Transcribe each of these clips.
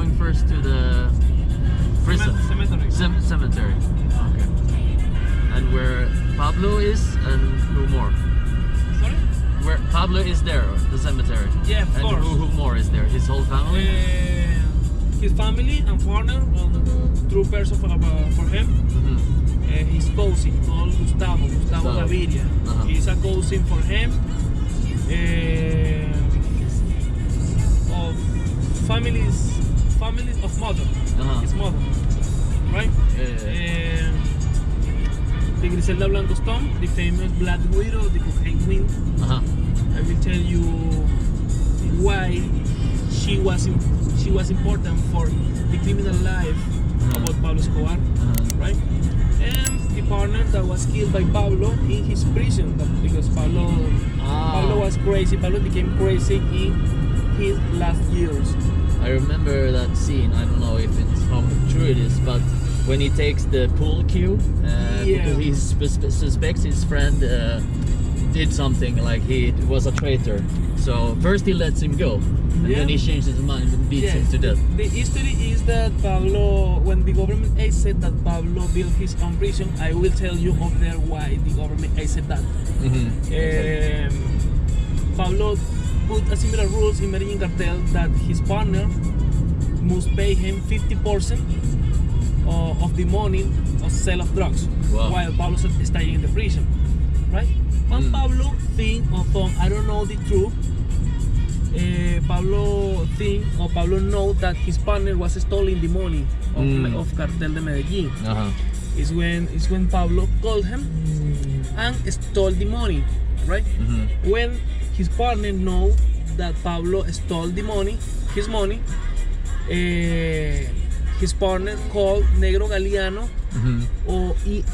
going first to the prison? Cemetery. Cemetery. Okay. And where Pablo is, and who more? Sorry? Where Pablo is there, the cemetery. Yeah, of and course. Who more is there? His whole family. His family and partner, true person for him. His cousin called Gustavo Gaviria. He's a cousin for him. Of families of mother. His mother, right? The Griselda Blanco Stone, the famous Black Widow, the cocaine queen. I will tell you why she was important for the criminal life about Pablo Escobar, right? And the partner that was killed by Pablo in his prison, because Pablo was crazy. Pablo became crazy in his last years. I remember that scene. I don't know if it's how true it is, but when he takes the pool cue, because he suspects his friend did something, like he was a traitor. So first he lets him go, and then he changes his mind and beats him to death. The history is that Pablo, when the government said that Pablo built his own prison, I will tell you of there why the government said that. Pablo put a similar rules in Medellin cartel that his partner must pay him 50% of the money of sale of drugs, while Pablo is staying in the prison, right? And Pablo think, I don't know the truth, Pablo know that his partner was stealing the money of cartel de Medellin. Is when Pablo called him and stole the money, right? When his partner know that Pablo stole the money, his money, his partner called Negro Galeano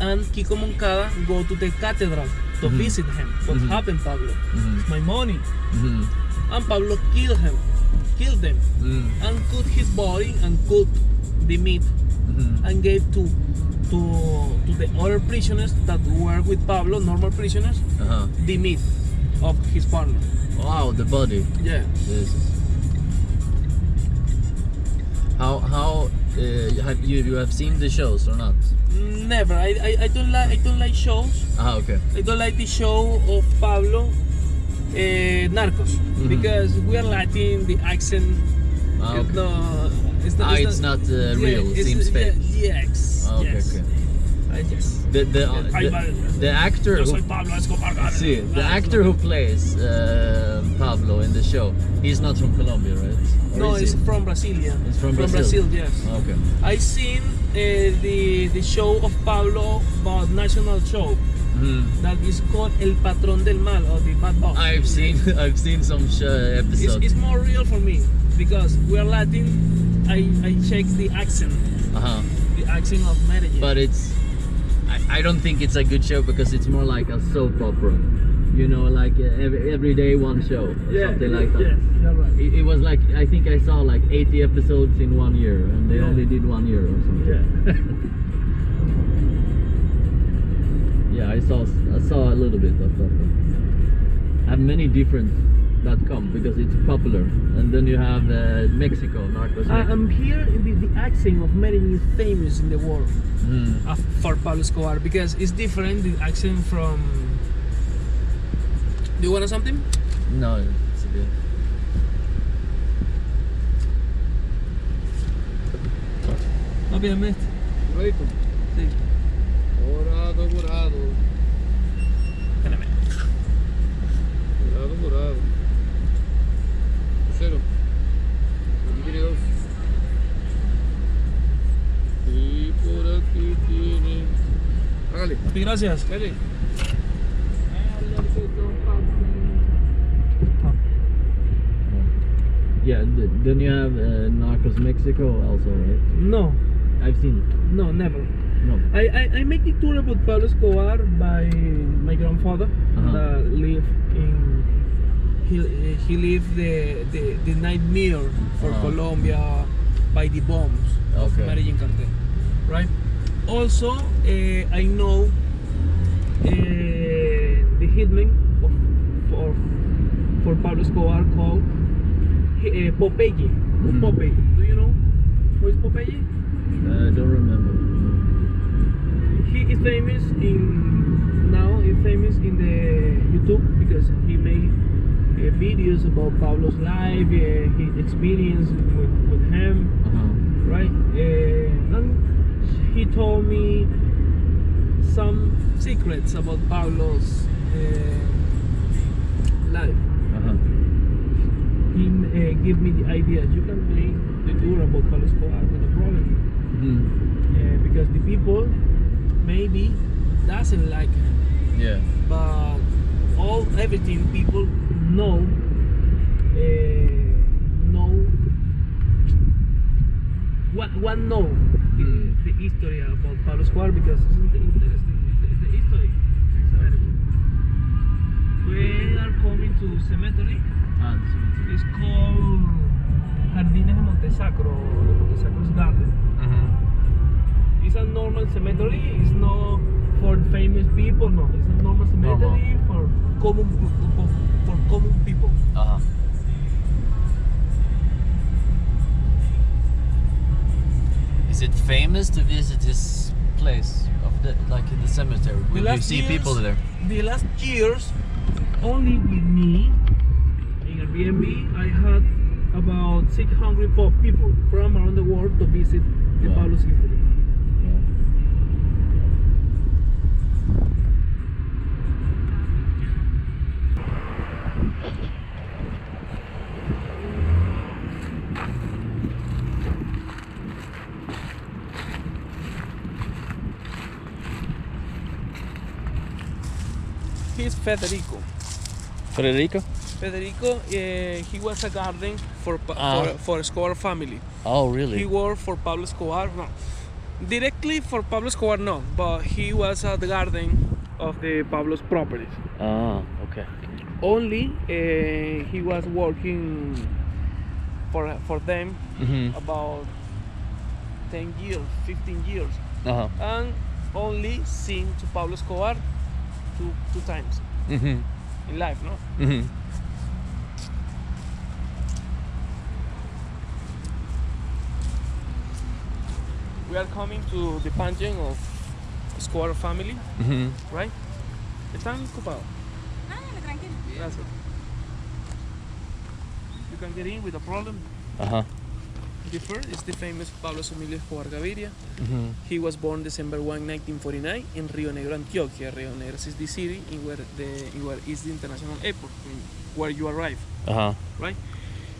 and Kiko Moncada go to the cathedral to visit him. What happened, Pablo? It's my money. And Pablo killed them, and cut his body and cooked the meat and gave to the other prisoners that were with Pablo, normal prisoners, the meat of his partner. Wow, the body. Yeah. Jesus. How have you seen the shows or not? Never. I don't like shows. Okay. I don't like the show of Pablo, Narcos, because we are Latin. The accent. Okay. It's not real. It seems fake. Yes. Okay. Yes. Okay. Yes. The actor who, Pablo Escobar. see, the actor who plays Pablo in the show, he's not from Colombia, right? Or No, is it's he? from Brasilia. It's from Brazil. Yes. Okay. I seen the show of Pablo, about national show that is called El Patrón del Mal, or the Bad Boss. I've seen some episodes. It's more real for me because we are Latin. I check the accent, the accent of Medellin. But I don't think it's a good show because it's more like a soap opera. You know, like every day one show, or something like that. Yes, you're right. It was like, I think I saw like 80 episodes in 1 year, and they only did 1 year or something. Yeah, I saw a little bit of that. I have many different that come because it's popular, and then you have Mexico, Narcos. I'm here. The accent of Medellin is famous in the world for Pablo Escobar because it's different. The accent from. Do you want something? No, it's okay. Obviamente. Rico. Sí. Morado. Espérame. Morado. Cero. Aquí tiene dos. Y por aquí tiene. Hágale. Papi, gracias. Dale. Yeah, then you have Narcos Mexico also, right? No, I've seen it. no, never. No. I make the tour about Pablo Escobar by my grandfather that lived in. He lived the nightmare for Colombia by the bombs of Medellin cartel, right? Also, I know the hitman for Pablo Escobar called Popeye. Popeye. Do you know? Who is Popeye? I don't remember. He is famous in the YouTube because he made videos about Pablo's life, his experience with him, right? And he told me some secrets about Pablo's life. He gave me the idea you can make the tour about Pablo Escobar with a problem, because the people maybe doesn't like him. Yeah. But everything people know the history about Pablo Escobar because it's interesting. It's the history. We are coming to cemetery. It's called Jardines de Montesacro, Montesacro's garden. It's a normal cemetery. It's not for famous people. No, it's a normal cemetery for common people. Is it famous to visit this place like in the cemetery? Will you see people there? The last years, only with me in Airbnb, I had about 600 people from around the world to visit the Pablo's history. He's Federico. Federico? Federico, he was a garden for Escobar family. Oh, really? He worked for Pablo Escobar, no. Directly for Pablo Escobar, no. But he was at the garden of the Pablo's properties. Ah, okay. Only he was working for them about 10 years, 15 years. And only seen to Pablo Escobar two times in life, no? We are coming to the pantheon of Escobar family, right? ¿Están ocupados? Tranquilo. Gracias. You can get in with a problem. The first is the famous Pablo Escobar Gaviria. He was born December 1, 1949 in Rio Negro, Antioquia. Rio Negro is the city in where is the international airport, where you arrive. Right?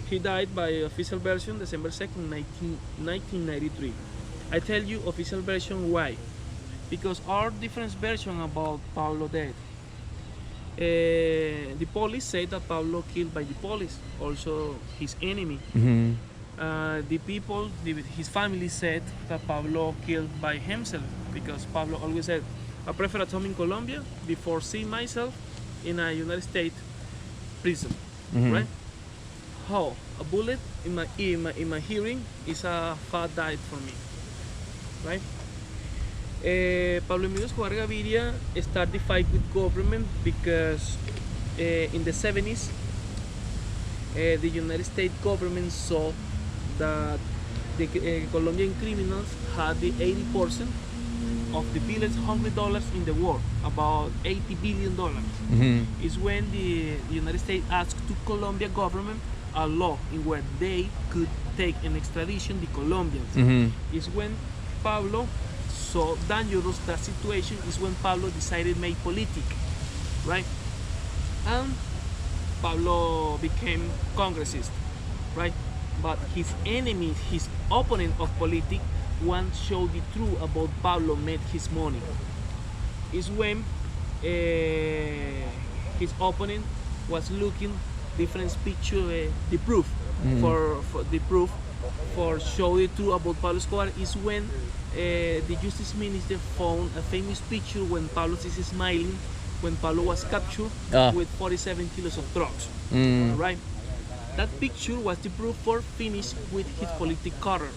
He died by official version December 2nd, 1993. I tell you official version why? Because our different version about Pablo dead. The police say that Pablo killed by the police, also his enemy. The people, his family said that Pablo killed by himself because Pablo always said, I prefer at home in Colombia before seeing myself in a United States prison, right? How? A bullet in my hearing is a fat diet for me, right? Pablo Emilio Escobar Gaviria started the fight with government because in the 70s the United States government saw that the Colombian criminals had the 80% of the biggest $100 in the world, about $80 billion. Is when the United States asked to Colombia government a law in where they could take an extradition the Colombians. Is when Pablo saw dangerous that situation. Is when Pablo decided to make politics, right? And Pablo became congressist, right? But his enemy, his opponent of politics, want to show the truth about Pablo made his money. Is when his opponent was looking different picture, the proof for show the truth about Pablo Escobar. Is when the justice minister found a famous picture when Pablo is smiling when Pablo was captured with 47 kilos of drugs, right? That picture was the proof for finish with his political career,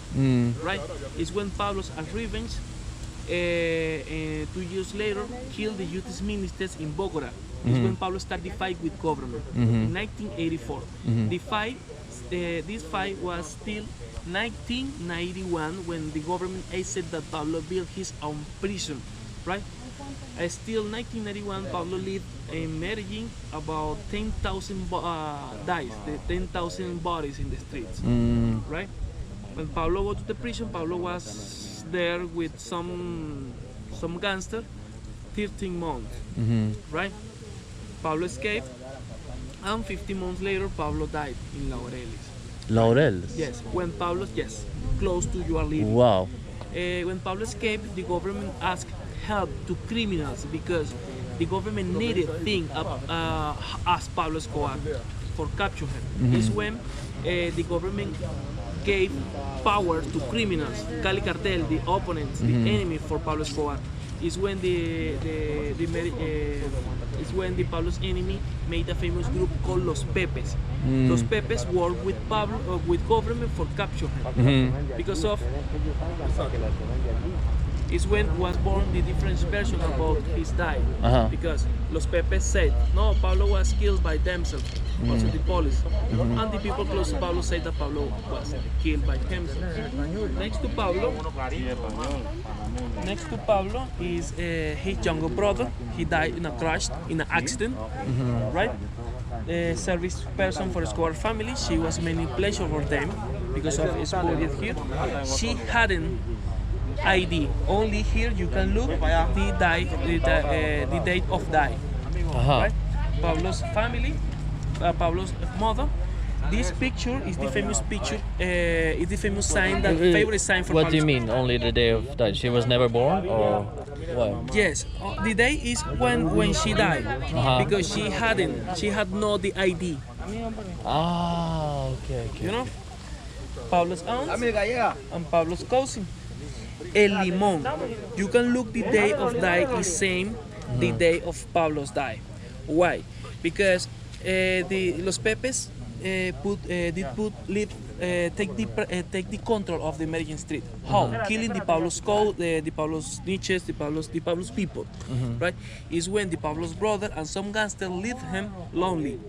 right? It's when Pablo's as revenge, 2 years later, killed the justice ministers in Bogota. It's when Pablo started the fight with government in 1984. The fight, this fight was still 1991, when the government said that Pablo built his own prison, right? Still 1991, Pablo lived in Medellin. About 10,000 dies, the 10,000 bodies in the streets, right? When Pablo went to the prison, Pablo was there with some gangster, 13 months, right? Pablo escaped, and 15 months later, Pablo died in Laureles. Laureles? Yes, when Pablo, yes, close to you are living. Wow. When Pablo escaped, the government asked help to criminals because the government needed thing as Pablo Escobar for capture him. This when the government gave power to criminals, Cali Cartel, the opponents, the enemy for Pablo Escobar. Is when the Pablo's enemy made a famous group called Los Pepes. Los Pepes work with Pablo, with government for capture him. Because of is when was born the different version about his die. Because Los Pepes said no, Pablo was killed by themselves, also the police, and the people close to Pablo said that Pablo was killed by himself. Next to Pablo is his younger brother. He died in a crash, in an accident, right? The service person for Escobar family. She was mainly pleasure for them because of his body here. She hadn't ID. Only here you can look the date of die. Right? Pablo's family, Pablo's mother. This picture is the famous picture. Is the famous sign, that favorite sign for. What do you mean? Only the day of die? She was never born, or what? Yes, the day is when she died, because she had no the ID. Ah, okay. You know, Pablo's aunt and Pablo's cousin. El Limón. You can look the day of die is same the day of Pablo's die. Why? Because the Los Pepes take the control of the Medellin street. How? Killing the Pablo's the Pablo's niches, the Pablo's people. Right? Is when the Pablo's brother and some gangster leave him lonely.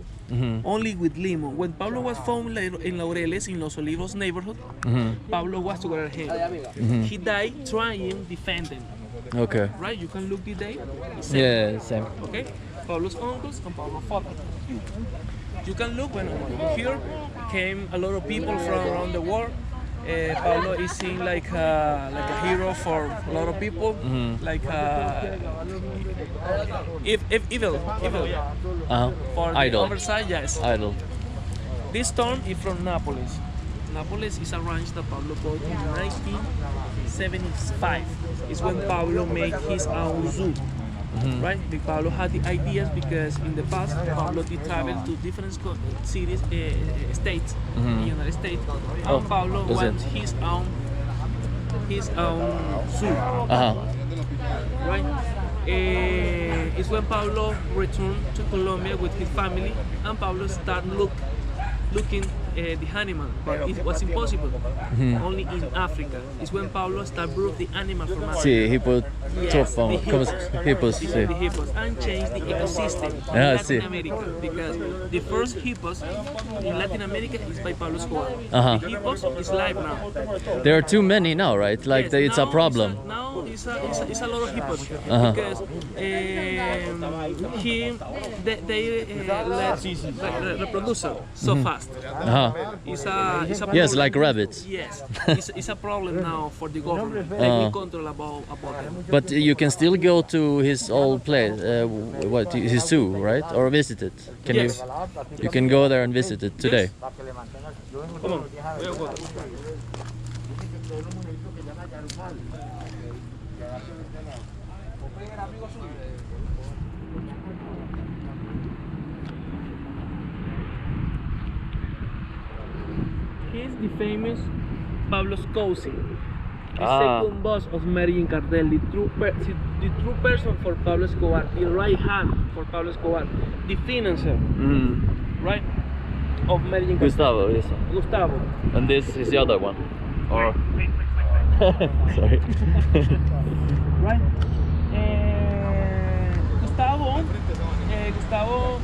Only with Limon. When Pablo was found in Laureles, in Los Olivos neighborhood, Pablo was together him. He died trying defending. Okay. Right? You can look the day. Yeah, same. Okay. Pablo's uncles and Pablo's father. You can look when here came a lot of people from around the world. Pablo is seen like a hero for a lot of people, like evil. For Idol. the other side, yes. Idol. This storm is from Naples. Naples is a ranch that Pablo bought in 1975. It's when Pablo made his own zoo. Right? Pablo had the ideas because in the past Pablo did travel to different cities, states, in the United States, and Pablo wants his own zoo. Right? It's when Pablo returned to Colombia with his family, and Pablo started looking the animal, but it was impossible. Only in Africa. It's when Pablo started brought the animal from Africa. Sí, hippos. Yes, the Hippos. the hippos, and changed the ecosystem in Latin America, because the first hippos in Latin America is by Pablo Escobar. The hippos is live now. There are too many now, right? Like Yes, it's a problem. Now it's a lot of hippos because they let reproduce so fast. It's a problem. Yes, like rabbits. Yes, it's a problem now for the government. They will control about them. But you can still go to his old place, his zoo, right? Or visit it. Can Yes. you can go there and visit it today. Come on. He's the famous Pablo's cousin. The second boss of Medellin cartel, the true person for Pablo Escobar, the right hand for Pablo Escobar, the financer, right, of Medellin cartel. Gustavo, yes. Gustavo. And this is the other one. Or sorry. Right. Gustavo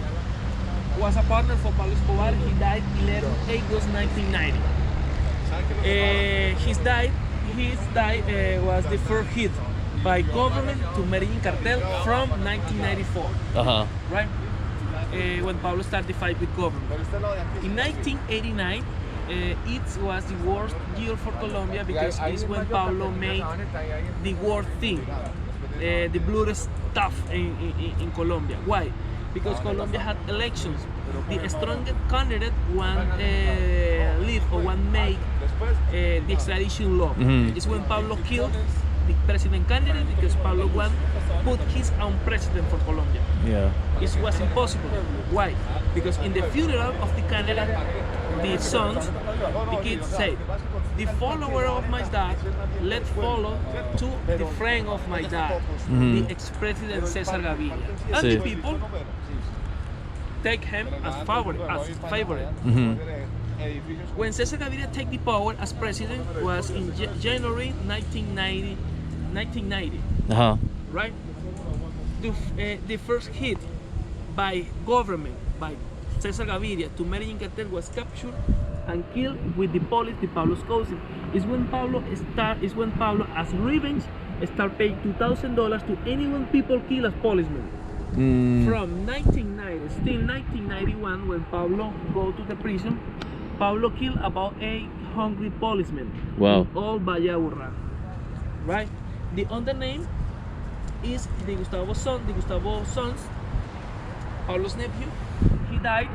was a partner for Pablo Escobar. He died 11 August 1990. His die was the first hit by government to Medellin cartel from 1994. Right? When Pablo started the fight with government. In 1989, it was the worst year for Colombia because it's when Pablo made the worst thing, the bloody stuff in Colombia. Why? Because Colombia had elections. The strongest candidate one leave or one make the extradition law. It's when Pablo killed the president candidate because Pablo one put his own president for Colombia. Yeah. It was impossible. Why? Because in the funeral of the candidate, the sons, the kids say, the follower of my dad, let's follow to the friend of my dad, the ex-president Cesar Gaviria. And the people take him as favorite. When Cesar Gaviria take the power as president was in January 1990. Right? The first hit by government, by Cesar Gaviria to Medellin cartel was captured and killed with the police, the Pablo's cousin. Is when Pablo as revenge start paying $2,000 to anyone people kill as policemen. From 1990 still 1991, when Pablo go to the prison, Pablo killed about 800 policemen. Wow. In all Valle Aburrá. Right? The other name is the Gustavo sons, Pablo's nephew. He died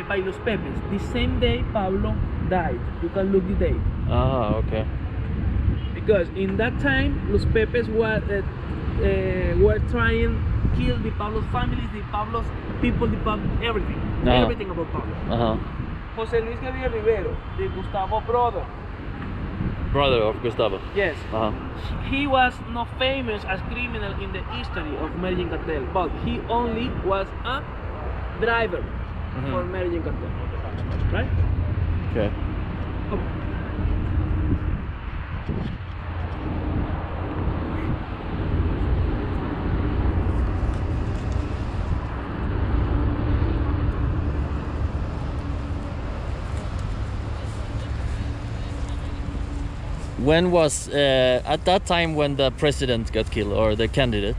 by Los Pepes. The same day Pablo died. You can look the date. Okay. Because in that time, Los Pepes were trying to kill the Pablo's family, the Pablo's people, everything. Everything about Pablo. José Luis Gaviria Rivero, the Gustavo brother. Brother of Gustavo. Yes. He was not famous as criminal in the history of Medellin cartel, but he only was a driver for Medellin cartel. Right? Okay. Come on. When was at that time when the president got killed or the candidate?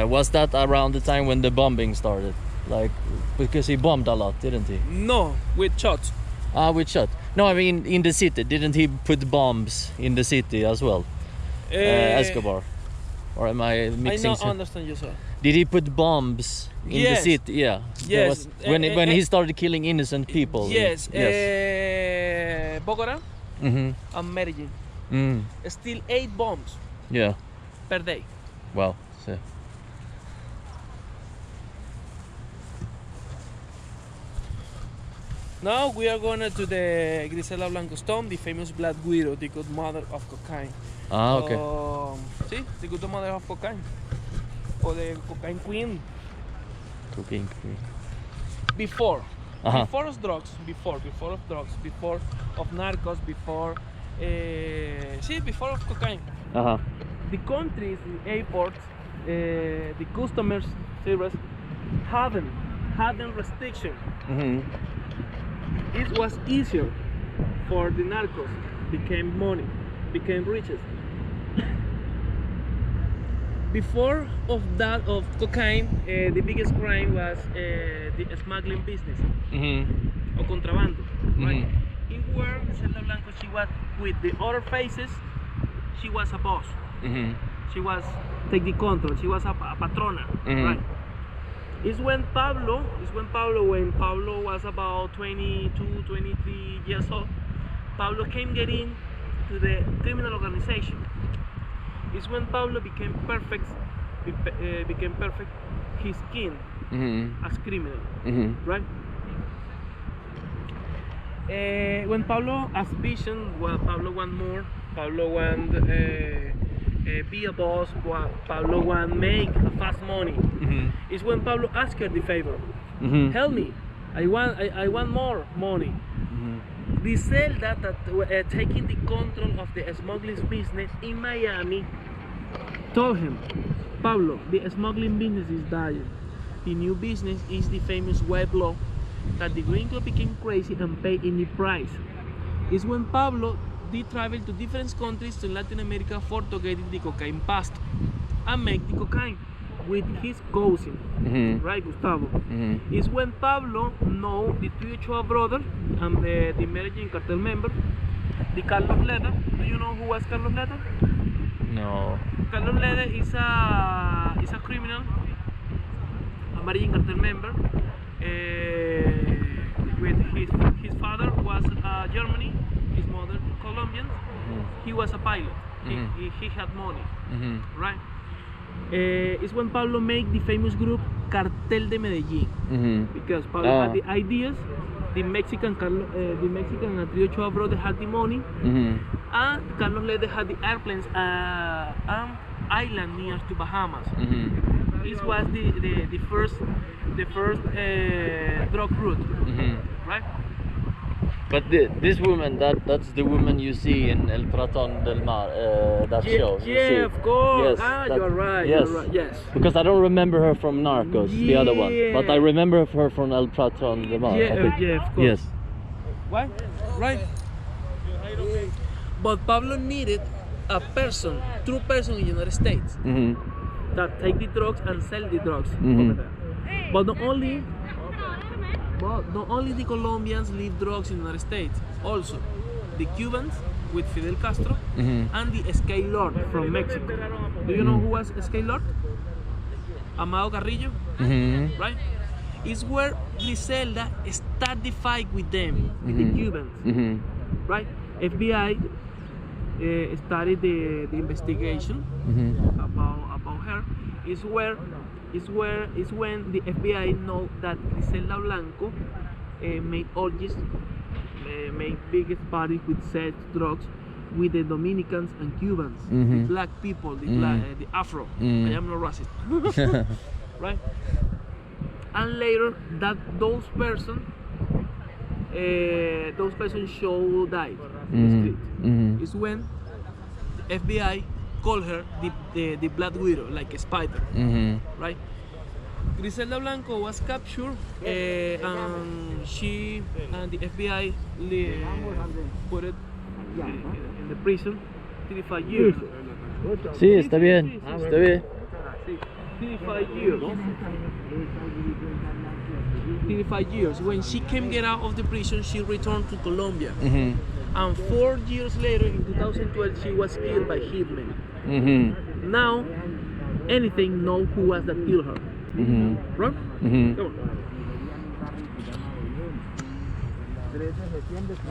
Was that around the time when the bombing started? Like, because he bombed a lot, didn't he? No, with shots. With shot. No, I mean in the city. Didn't he put bombs in the city as well? Escobar. Or am I mixing? I don't understand you, sir. Did he put bombs in the city? Yeah. Yes. When he started killing innocent people. Yes. Yes. Bogotá and Medellin. Still 8 bombs. Yeah. Per day. Wow. So. Now we are going to the Griselda Blanco's tomb, the famous Black Widow, the good mother of cocaine. Okay. Sí, the good mother of cocaine. Or the cocaine queen. Cocaine queen. Before of drugs, before of narcos, before of cocaine. The countries, the airports, the customers service hadn't restriction. It was easier for the narcos, became riches. Before of that of cocaine, the biggest crime was the smuggling business or contrabando, right? In where Griselda Blanco, she was with the other faces, she was a boss. She was take the control. She was a patrona, right? When Pablo was about 22, 23 years old, Pablo get in to the criminal organization. It's when Pablo became perfect his skin as criminal, right? When Pablo as vision, well, Pablo want more. Pablo want be a boss. Pablo want make fast money. It's when Pablo asked her the favor. Help me. I want more money. The cell that taking the control of the smuggling business in Miami told him, Pablo, the smuggling business is dying. The new business is the famous web law that the gringo became crazy and paid any price. is when Pablo did travel to different countries in Latin America for to get the cocaine past and make the cocaine with his cousin, right, Gustavo. Is when Pablo know the three Ochoa brother and the Medellin cartel member, the Carlos Leda. Do you know who was Carlos Leda? No. Carlos Leda is a criminal, a Medellin cartel member. With his father was Germany, his mother Colombian. He was a pilot. He had money, right? It's when Pablo made the famous group Cartel de Medellin, because Pablo had the ideas. The Mexican and Trio Ochoa brother had the money, and Carlos Lede had the airplanes island near to Bahamas. This was the first drug route, right? But this woman, that's the woman you see in El Traton del Mar, that show. Yeah, of course. Yes, You're right. Yes. You're right. Yes. Because I don't remember her from Narcos, the other one, but I remember her from El Traton del Mar. Yeah, of course. Yes. What? Right. But Pablo needed a person, true person in the United States that take the drugs and sell the drugs over there. But not only the Colombians leave drugs in the United States, also the Cubans with Fidel Castro and the Escape Lord from Mexico. Do you know who was Escape Lord? Amado Carrillo, right? Is where Griselda started the fight with them, with the Cubans, right? FBI started the investigation about her. Is when the FBI know that Griselda Blanco made orgies, made biggest parties with sex, drugs, with the Dominicans and Cubans, the black people, the Afro. I am not racist, right? And later, those persons show died in the street. It's when the FBI call her the Black Widow, like a spider, right? Griselda Blanco was captured, and she and the FBI put it in the prison 35 years. Sí, está bien, está bien. 35 years. 35 years. When she get out of the prison, she returned to Colombia. And 4 years later, in 2012, she was killed by hitmen. Now, anything know who was that killed her. Right? Come on.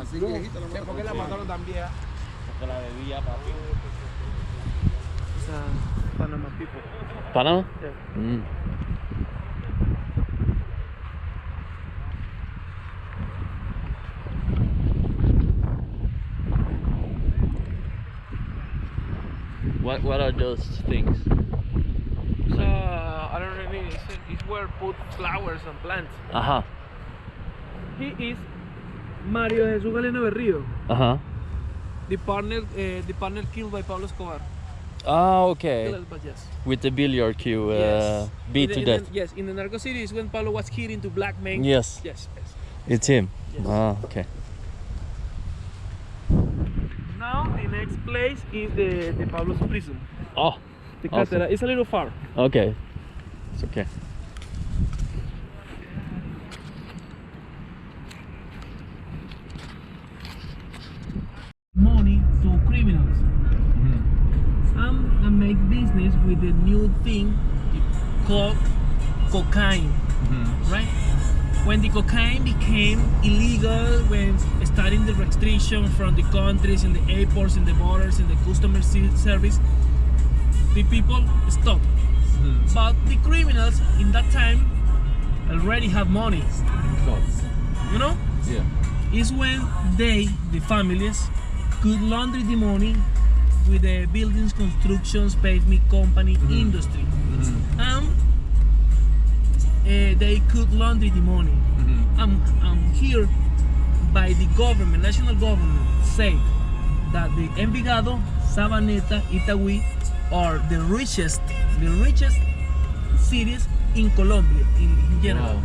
Así viejita, ¿por qué la mataron tan vieja? Porque la bebía, papi. It's Panama people. Panama? Yeah. What are those things? I don't really. It's where put flowers and plants. He is Mario Jesús Galeno Berrío. The partner killed by Pablo Escobar. Ah, okay. Killed, but yes. With the billiard cue, Yes. beat to death. Yes, in the Narco City is when Pablo was hitting to black men. Yes. Yes. It's him. Yes. Ah, okay. Now the next place is the Pablo's prison. Oh, The awesome. Catedral. It's a little far. Okay. It's okay. Money to criminals and make business with the new thing called cocaine, right? When the cocaine became illegal, when starting the restriction from the countries, in the airports, in the borders, in the customer service, the people stopped. But the criminals in that time already have money. You know? Yeah. Is when the families, could launder the money with the buildings, constructions, pavement company industry. They could launder the money. Here, by the government, national government, say that the Envigado, Sabaneta, Itagüí are the richest cities in Colombia in general. Wow.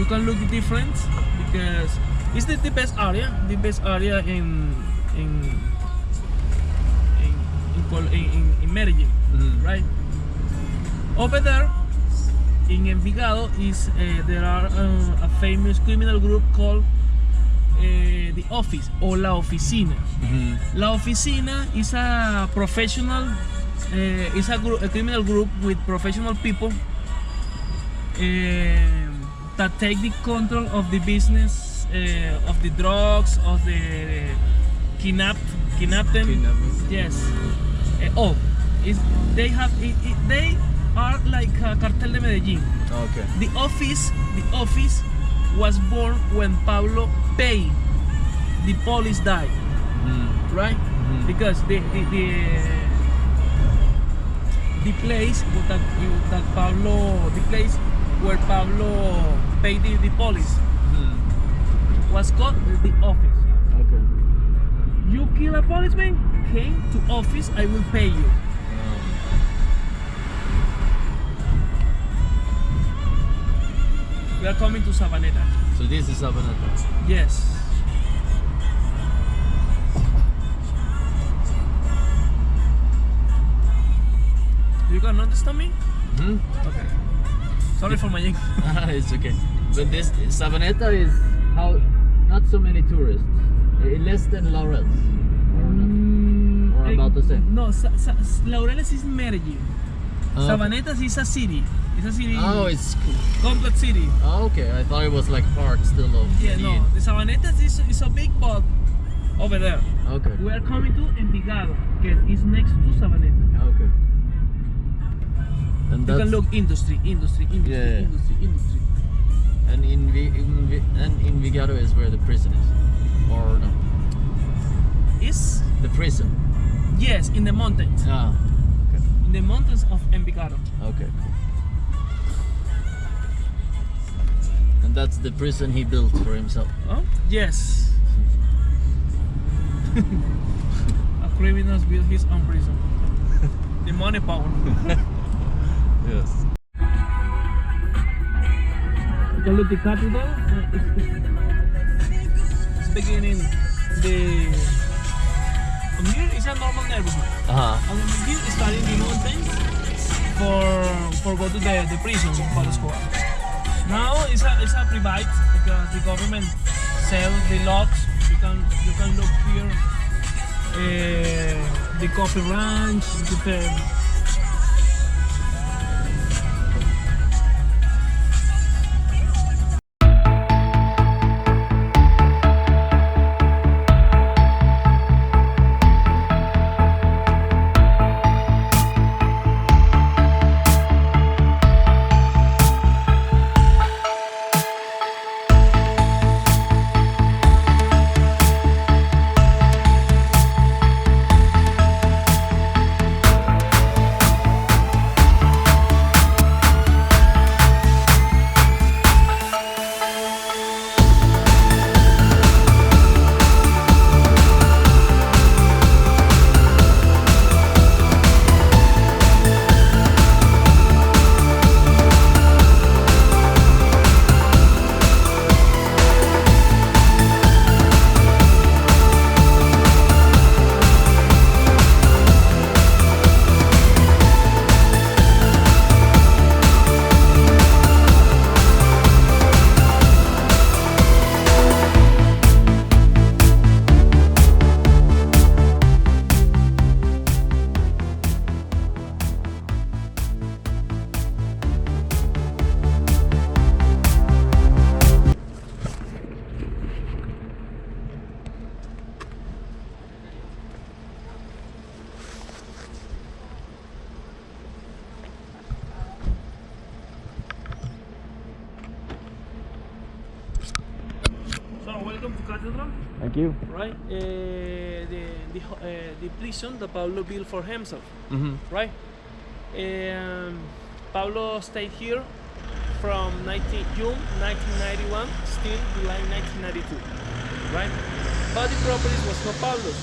You can look the difference because it's the best area in Medellin, right? Over there in Envigado is there are a famous criminal group called the Office or La Oficina. La Oficina is a professional, is a criminal group with professional people that take the control of the business of the drugs, of the kidnap them. Yes. They are like a cartel de Medellin. Okay. The office was born when Pablo paid the police died, right? Because the place that Pablo, the place where Pablo paid the police was called the office. Okay. You kill a policeman, came to office, I will pay you. We are coming to Sabaneta. So this is Sabaneta. Yes. You can understand me? Okay. Sorry for my English. It's okay. But this Sabaneta is how not so many tourists. Less than Laurels. Or about the same. No, Laureles is Medellin. Sabaneta is a city. It's a city. Oh, it's complex city. Oh, okay. I thought it was like part still of Medellin. No. The Sabaneta is a big part over there. Okay. We are coming to Envigado, que is next to Sabaneta. Okay. And you can look industry. Yeah. And Envigado is where the prison is, or no? Is the prison? Yes, in the mountains. Ah. Okay. In the mountains of Envigado. Okay. And that's the prison he built for himself. Oh, yes. A criminal built his own prison. The money power. Yes. You can look the cathedral. It's beginning the. Here is a normal neighborhood. And here is starting the mountains for go to the prison in Pablo Escobar. Now it's a private because the government sells the lots. You can look here the coffee ranch, welcome to Cathedral. Thank you. Right, the prison that Pablo built for himself. Right, Pablo stayed here from June 1991 still July 1992. Right, but the property was not Pablo's.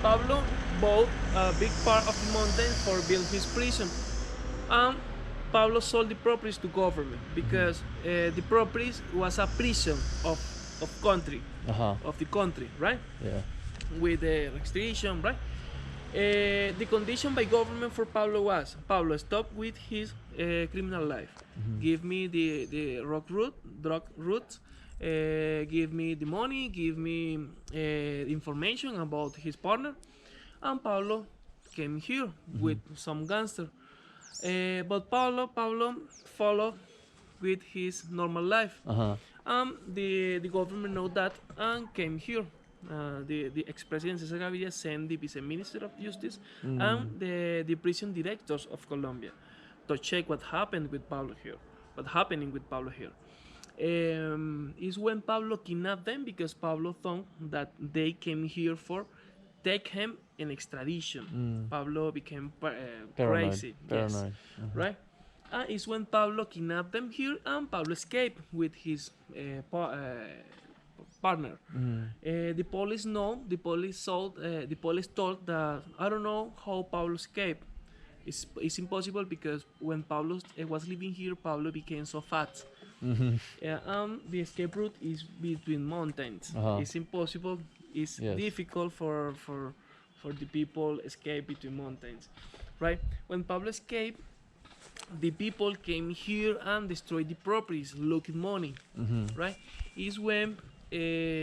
Pablo bought a big part of the mountain for build his prison, and Pablo sold the properties to government because the properties was a prison of country, of the country, right? Yeah. With the restriction, right? The condition by government for Pablo was Pablo stop with his criminal life. Give me the drug route. Give me the money. Give me information about his partner. And Pablo came here with some gangster. But Pablo followed with his normal life. The government know that and came here. The ex-president Cesar Gaviria sent the vice-minister of justice and the prison directors of Colombia to check what happened with Pablo here. What happening with Pablo here. Is when Pablo kidnapped them because Pablo thought that they came here for take him in extradition. Pablo became crazy. Yes, right? Is when Pablo kidnapped them here and Pablo escaped with his partner. The police know. The police told that I don't know how Pablo escaped. It's impossible because when Pablo was living here, Pablo became so fat. The escape route is between mountains. It's impossible. It's difficult for the people escape between mountains, right? When Pablo escaped, the people came here and destroyed the properties, looking money, right? Is when the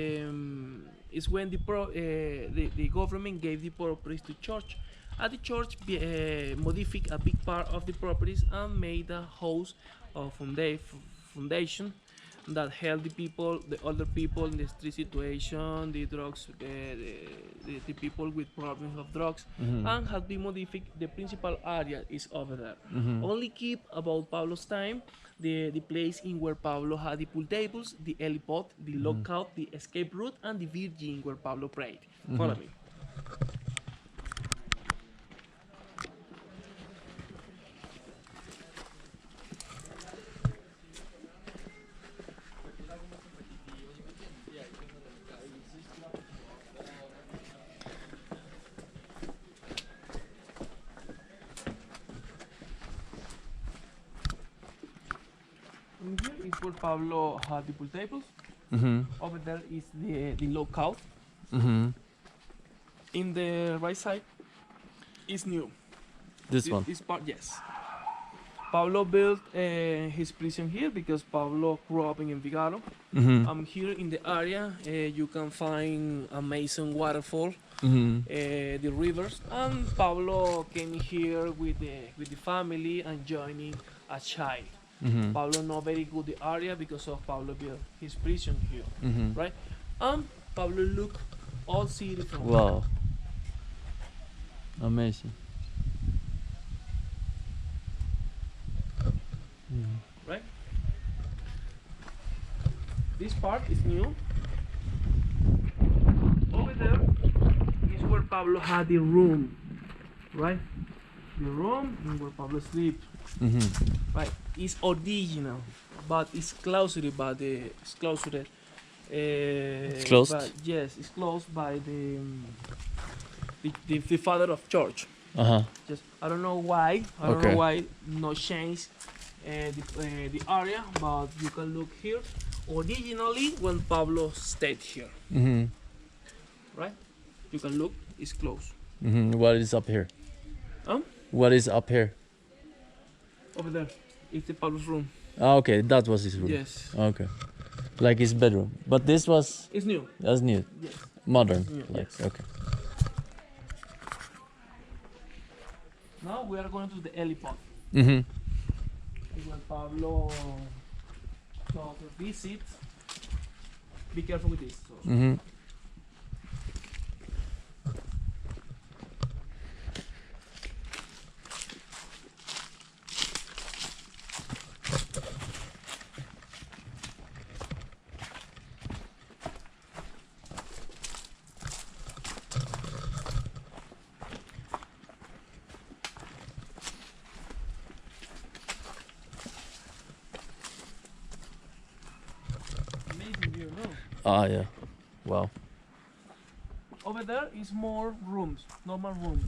government gave the properties to church. At the church, modified a big part of the properties and made a house of foundation that help the people, the older people in the street situation, the drugs, the people with problems of drugs, and has been modified. The principal area is over there. Only keep about Pablo's time, the place in where Pablo had the pool tables, the helipod, the lookout, the escape route, and the Virgin where Pablo prayed. Follow me. Here is where Pablo had the pool tables. Over there is the lookout. In the right side is new. This one? This part, yes. Pablo built his prison here because Pablo grew up in Envigado. Here in the area, you can find amazing waterfall, the rivers. And Pablo came here with the family and joining a child. Pablo know very good the area because of Pablo built his prison here, right? Pablo look all city from wow, amazing. Right? This part is new. Over there is where Pablo had the room, right? The room where Pablo sleep. Right? It's original, but it's closed by the. It's closed. It's closed. Yes, it's closed by the father of church. Just I don't know why. I don't know why no change the area, but you can look here. Originally, when Pablo stayed here, right? You can look. It's closed. What is up here? What is up here? Over there, it's the Pablo's room. Okay, that was his room. Yes. Okay, like his bedroom. But this was. It's new. That's new. Yes. Modern. New, Like yes. okay. Now we are going to the helipod. Mhm. When Pablo took a visit, be careful with this. So. Mhm. Amazing view, no? Ah yeah. Wow. Over there is more rooms, normal room.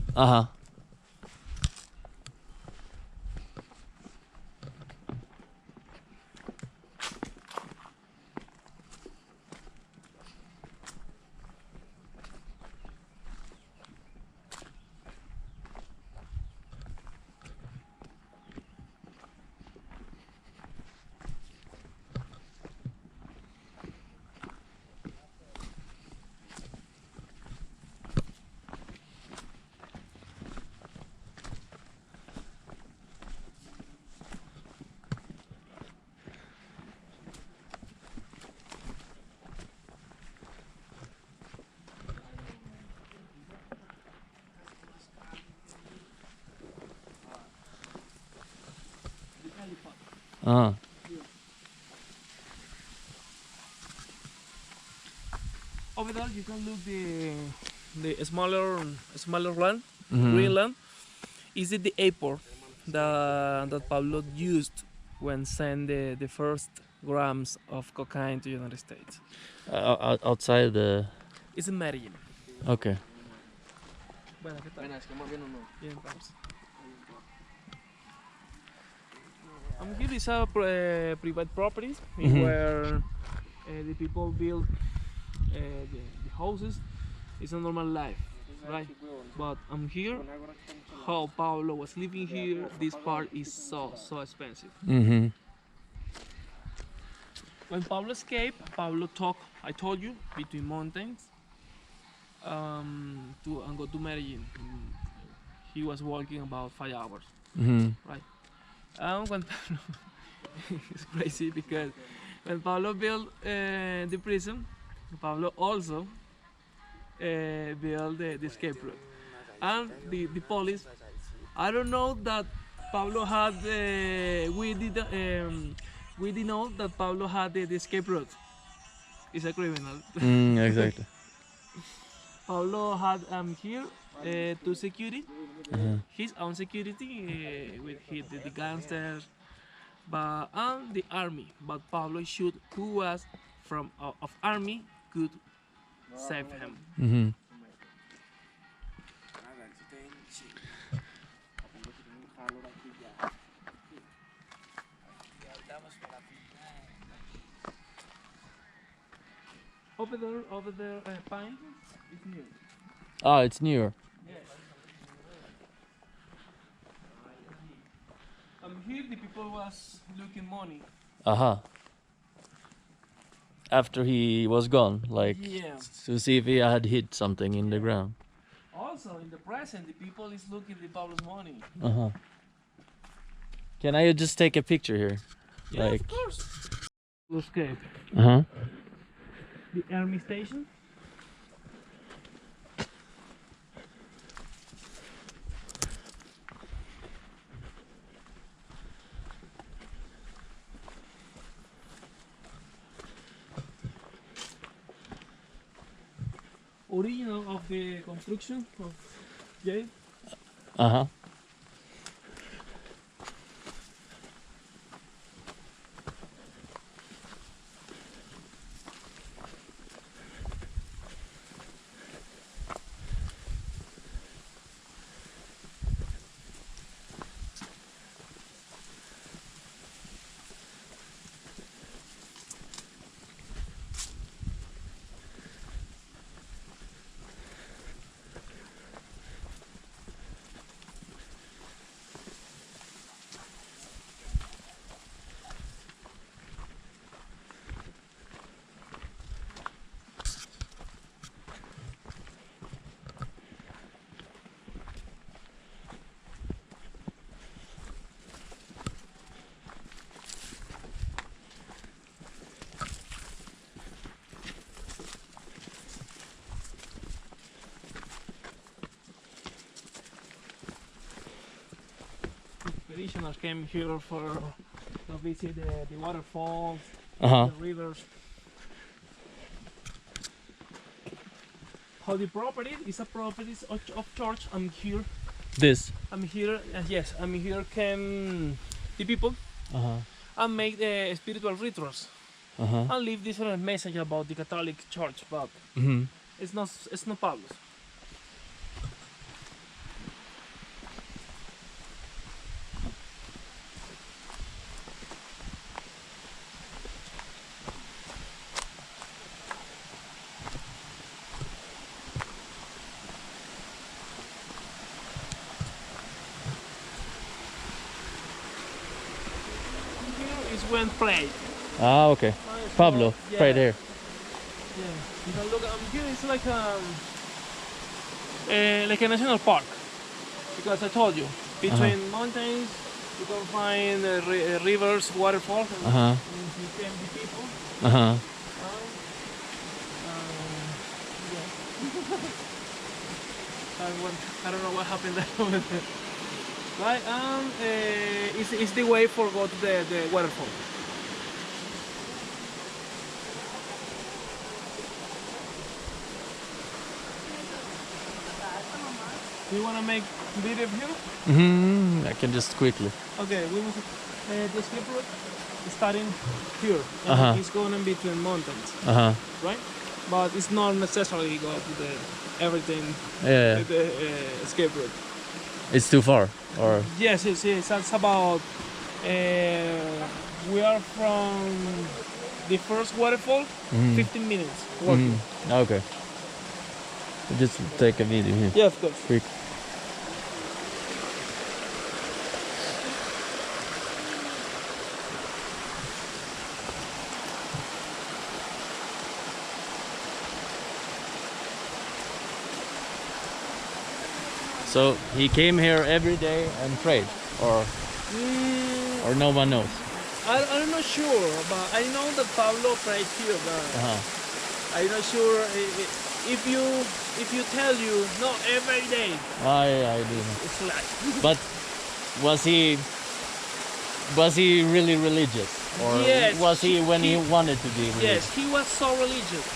Uh-huh. Over there you can look the smaller land, Mhm. green land. Is it the airport that Pablo used when sent the first grams of cocaine to the United States? Outside the. It's in Medellin. Okay. Buenas, ¿qué tal? Bien, thanks. Here is a private properties Mhm. where the people build the houses. It's a normal life, right? But I'm here. How Pablo was living here. This part is so expensive. Mm-hmm. When Pablo escaped, Pablo talked. I told you between mountains. To and go to Medellin. He was walking about 5 hours, Mm-hmm. right? And when Pablo, it's crazy because when Pablo built the prison, Pablo also built the escape route. And the police, I don't know that Pablo had, we didn't know that Pablo had the escape route. He's a criminal. Exactly. Pablo had here two security, Uh-huh. his own security with the gangsters, but and the army. But Pablo shoot who was from of army could save him. Mm-hmm. Over there, pine is new. Ah, it's newer. Here the people was looking money. Uh-huh. After he was gone, like Yeah. to see if he had hid something in the ground. Also in the present, the people is looking the Pablo's money. Uh-huh. Can I just take a picture here? Yeah, Like. of course. Escape. Uh-huh. The army station. Original of the construction of jail. Uh-huh. Expeditioners came here to visit the waterfalls, Uh-huh. the rivers. How the property is a property of church. I'm here. This. I'm here. Yes, I'm here. Came the people Uh-huh. and make the spiritual rituals Uh-huh. and leave different message about the Catholic Church, but Mm-hmm. it's not Pablo's. Here is when played. Ah, okay. Pablo, Yeah. right here. Yeah, you can look. Here it's like a national park, because I told you between mountains you can find rivers, waterfalls, and Uh-huh. you can the people. Uh-huh. Yeah. I don't know what happened there over there. Right, and it's the way for go to the waterfall. Do you want to make video here? I can just quickly. Okay, we must the escape route is starting here, and Uh-huh. it's going in between mountains, right? But it's not necessarily go to the everything Yeah. the escape route. It's too far, or Yes, that's about. We are from the first waterfall, 15 minutes walking. okay. Just take a video here. Yeah, of course. Quick. So he came here every day and prayed, or no one knows. I'm not sure, but I know that Pablo prayed here. But I'm not sure if you tell you no every day. I do know. It's like But was he really religious, or Yes, was he when he wanted to be religious? yes, he was so religious.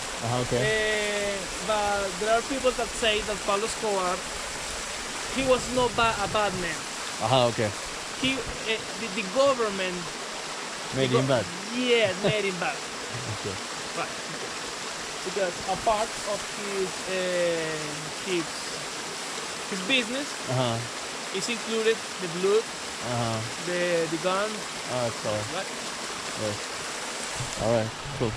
Okay. But there are people that say that Pablo Escobar, he was not a bad man. Okay. He the government Made him bad. Yes, made him bad. Okay. Right. Because a part of his business is included the blood, the gun, Oh, sorry. right? Yes. All right. Cool.